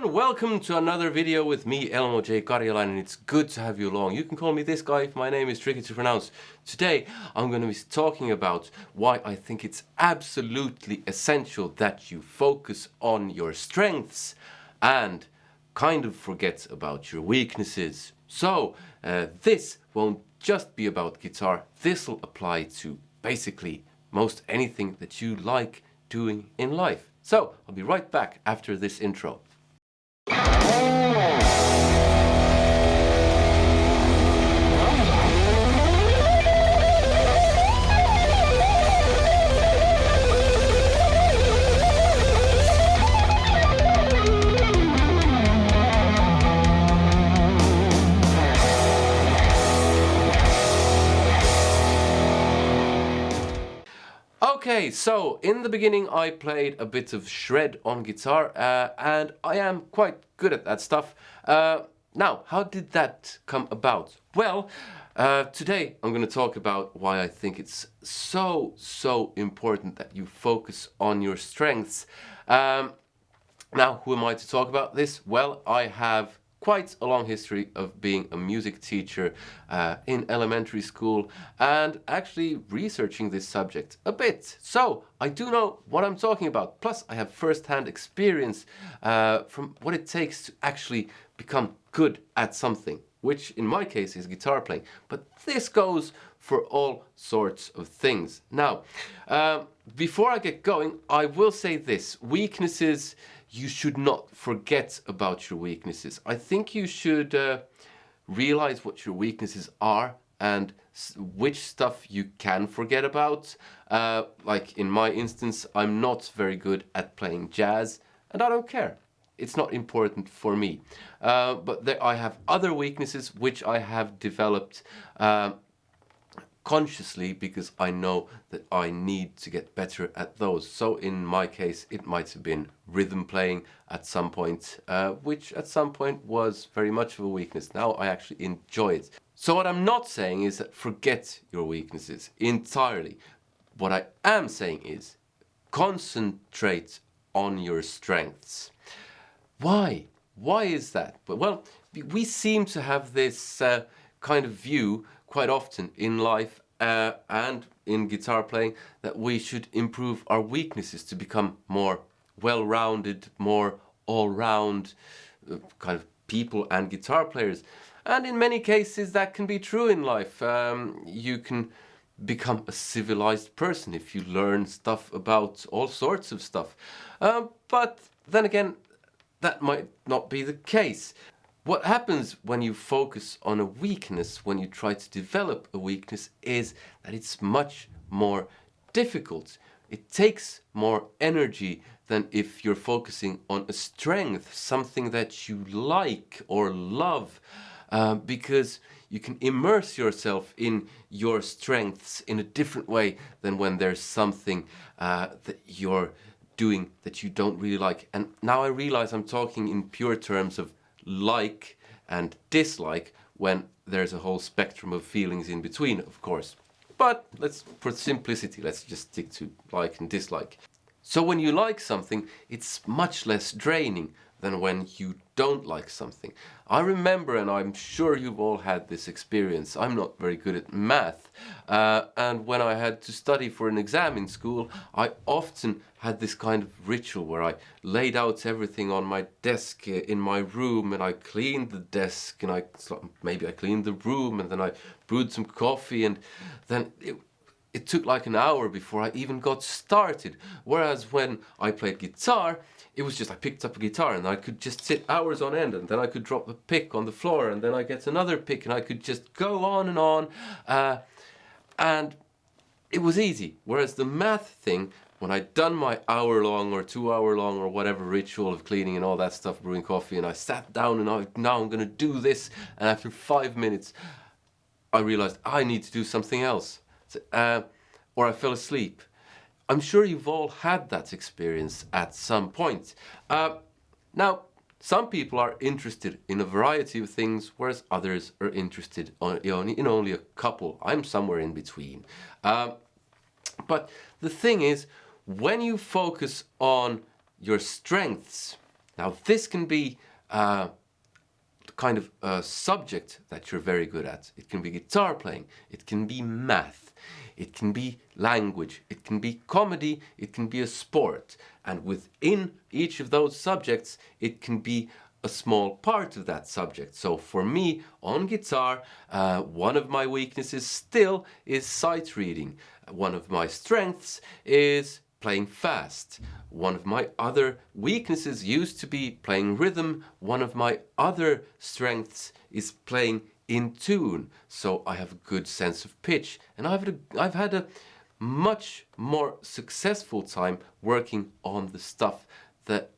everyone, welcome to another video with me, Elmo J. Karjalainen, and it's good to have you along. You can call me this guy if my name is tricky to pronounce. Today I'm going to be talking about why I think it's absolutely essential that you focus on your strengths and kind of forget about your weaknesses. So this won't just be about guitar, this will apply to basically most anything that you like doing in life. So I'll be right back after this intro. Okay, so in the beginning I played a bit of shred on guitar and I am quite good at that stuff. Now, how did that come about? Well, today I'm going to talk about why I think it's so important that you focus on your strengths. Now, who am I to talk about this? Well, I have quite a long history of being a music teacher in elementary school and actually researching this subject a bit. So I do know what I'm talking about. Plus I have first-hand experience from what it takes to actually become good at something, which in my case is guitar playing. But this goes for all sorts of things. Now, before I get going, I will say this. Weaknesses, you should not forget about your weaknesses. I think you should realize what your weaknesses are and which stuff you can forget about. Like in my instance, I'm not very good at playing jazz and I don't care. It's not important for me. But I have other weaknesses which I have developed consciously because I know that I need to get better at those. So in my case it might have been rhythm playing at some point, which at some point was very much of a weakness. Now I actually enjoy it. So what I'm not saying is that forget your weaknesses entirely. What I am saying is concentrate on your strengths. Why? Why is that? Well, we seem to have this kind of view quite often in life and in guitar playing that we should improve our weaknesses to become more well-rounded, more all-round kind of people and guitar players. And in many cases that can be true in life. You can become a civilized person if you learn stuff about all sorts of stuff. But then again, that might not be the case. What happens when you focus on a weakness, when you try to develop a weakness, is that it's much more difficult. It takes more energy than if you're focusing on a strength, something that you like or love, because you can immerse yourself in your strengths in a different way than when there's something that you're doing that you don't really like. And now I realize I'm talking in pure terms of like and dislike when there's a whole spectrum of feelings in between, of course. But for simplicity, let's just stick to like and dislike. So when you like something, it's much less draining than when you don't like something. I remember, and I'm sure you've all had this experience, I'm not very good at math, and when I had to study for an exam in school, I often had this kind of ritual where I laid out everything on my desk in my room, and I cleaned the desk, and maybe I cleaned the room, and then I brewed some coffee, and then it took like an hour before I even got started. Whereas when I played guitar, it was just I picked up a guitar and I could just sit hours on end, and then I could drop the pick on the floor, and then I get another pick, and I could just go on, and it was easy. Whereas the math thing, when I'd done my hour-long or 2-hour-long or whatever ritual of cleaning and all that stuff, brewing coffee, and I sat down and now I'm going to do this, and after 5 minutes I realized I need to do something else. Or I fell asleep. I'm sure you've all had that experience at some point. Now, some people are interested in a variety of things, whereas others are interested in only a couple. I'm somewhere in between. But the thing is, when you focus on your strengths, Now this can be kind of a subject that you're very good at. It can be guitar playing, it can be math, it can be language, it can be comedy, it can be a sport. And within each of those subjects, it can be a small part of that subject. So for me, on guitar, one of my weaknesses still is sight reading. One of my strengths is playing fast. One of my other weaknesses used to be playing rhythm. One of my other strengths is playing in tune. So I have a good sense of pitch. And I've had a much more successful time working on the stuff that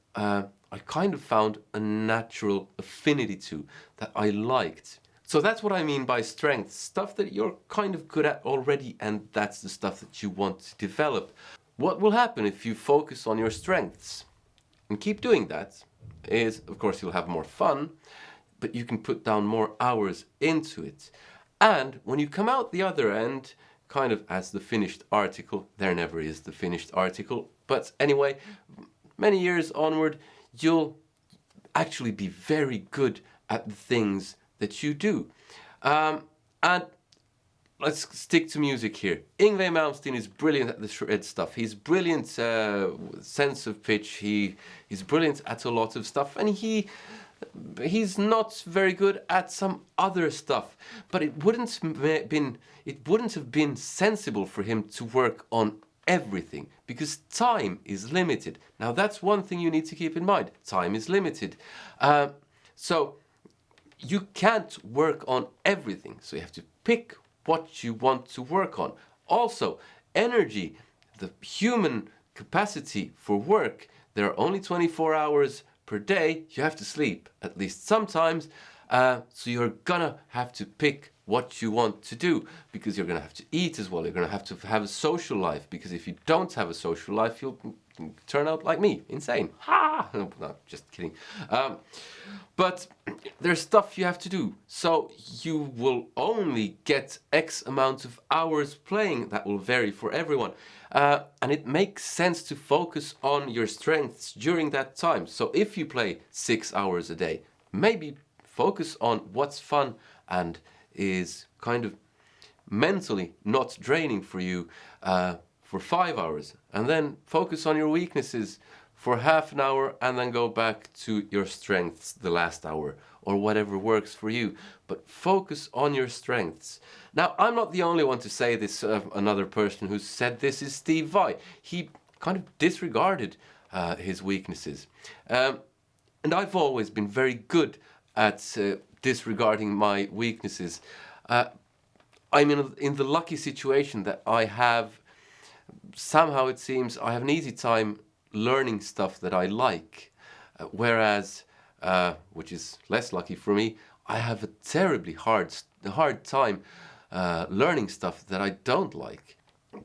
I kind of found a natural affinity to, that I liked. So that's what I mean by strengths. Stuff that you're kind of good at already, and that's the stuff that you want to develop. What will happen if you focus on your strengths and keep doing that is, of course, you'll have more fun, but you can put down more hours into it. And when you come out the other end, kind of as the finished article, there never is the finished article, but anyway, many years onward, you'll actually be very good at the things that you do. And let's stick to music here. Yngwie Malmsteen is brilliant at the shred stuff. He's brilliant sense of pitch. He's brilliant at a lot of stuff, and he's not very good at some other stuff. But it wouldn't have been sensible for him to work on everything, because time is limited. Now that's one thing you need to keep in mind. Time is limited. So you can't work on everything. So you have to pick what you want to work on. Also, energy, the human capacity for work, there are only 24 hours per day. You have to sleep at least sometimes. So you're gonna have to pick what you want to do, because you're gonna have to eat as well. You're gonna have to have a social life, because if you don't have a social life, you'll turn out like me, insane. Ha! No, just kidding. But there's stuff you have to do. So you will only get X amount of hours playing. That will vary for everyone. And it makes sense to focus on your strengths during that time. So if you play 6 hours a day, maybe focus on what's fun and is kind of mentally not draining for you for 5 hours, and then focus on your weaknesses for half an hour, and then go back to your strengths the last hour, or whatever works for you. But focus on your strengths. Now, I'm not the only one to say this. Another person who said this is Steve Vai. He kind of disregarded his weaknesses. And I've always been very good at disregarding my weaknesses. I'm in the lucky situation that I have, somehow it seems, I have an easy time learning stuff that I like, whereas, which is less lucky for me, I have a terribly hard time learning stuff that I don't like.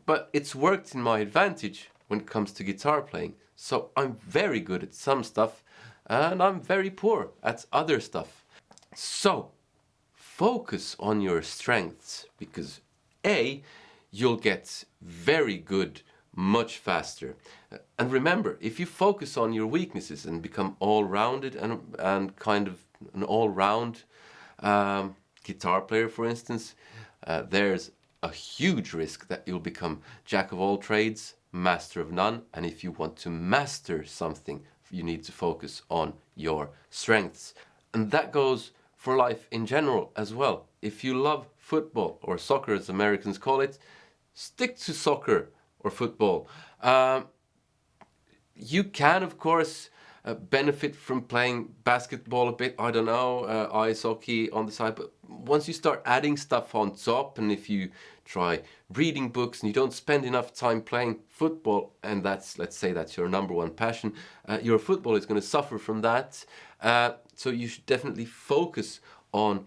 But it's worked in my advantage when it comes to guitar playing. So I'm very good at some stuff, and I'm very poor at other stuff. So focus on your strengths, because A, you'll get very good much faster. And remember, if you focus on your weaknesses and become all-rounded and kind of an all-round guitar player, for instance, there's a huge risk that you'll become jack of all trades, master of none. And if you want to master something, you need to focus on your strengths. And that goes for life in general as well. If you love football, or soccer as Americans call it, stick to soccer or football. You can, of course, benefit from playing basketball a bit, I don't know, ice hockey on the side, but once you start adding stuff on top, and if you try reading books and you don't spend enough time playing football, and that's, let's say that's your number one passion, your football is going to suffer from that. So you should definitely focus on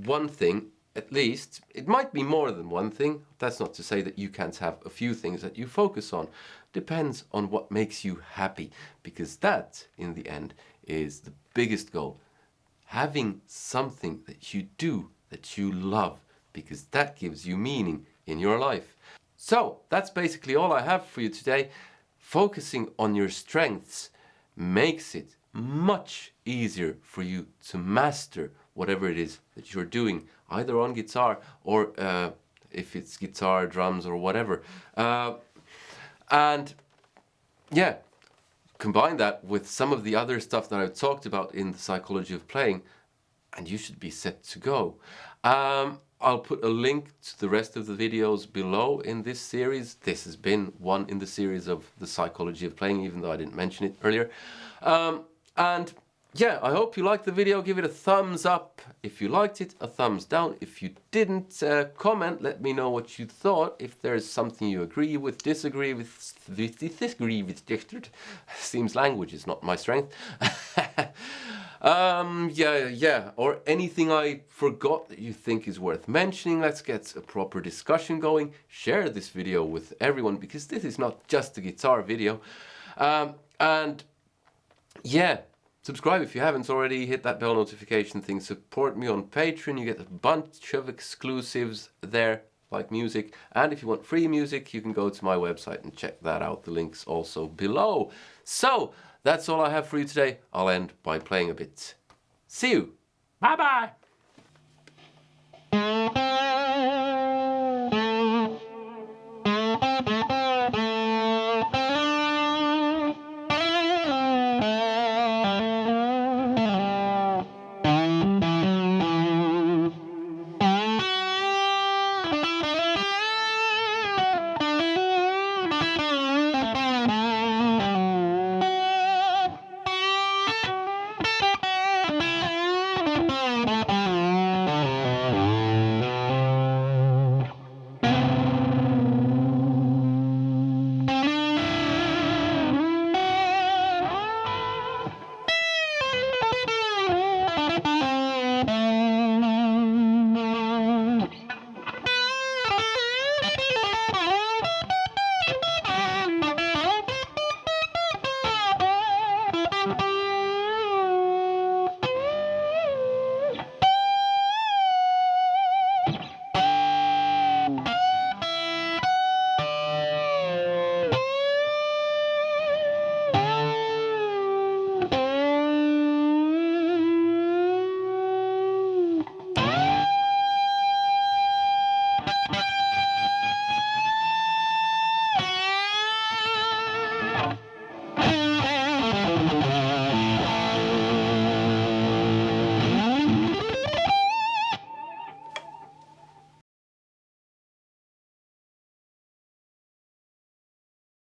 one thing, at least. It might be more than one thing. That's not to say that you can't have a few things that you focus on. Depends on what makes you happy, because that, in the end, is the biggest goal. Having something that you do that you love, because that gives you meaning in your life. So that's basically all I have for you today. Focusing on your strengths makes it much easier for you to master whatever it is that you're doing, either on guitar or if it's guitar, drums, or whatever. And yeah, combine that with some of the other stuff that I've talked about in the psychology of playing, and you should be set to go. I'll put a link to the rest of the videos below in this series. This has been one in the series of the psychology of playing, even though I didn't mention it earlier. And yeah, I hope you liked the video. Give it a thumbs up if you liked it, a thumbs down if you didn't. Comment, let me know what you thought. If there's something you agree with, disagree with, seems language is not my strength. Yeah, or anything I forgot that you think is worth mentioning. Let's get a proper discussion going. Share this video with everyone, because this is not just a guitar video. And yeah, subscribe if you haven't already. Hit that bell notification thing. Support me on Patreon. You get a bunch of exclusives there, like music. And if you want free music, you can go to my website and check that out. The link's also below. So that's all I have for you today. I'll end by playing a bit. See you. Bye-bye.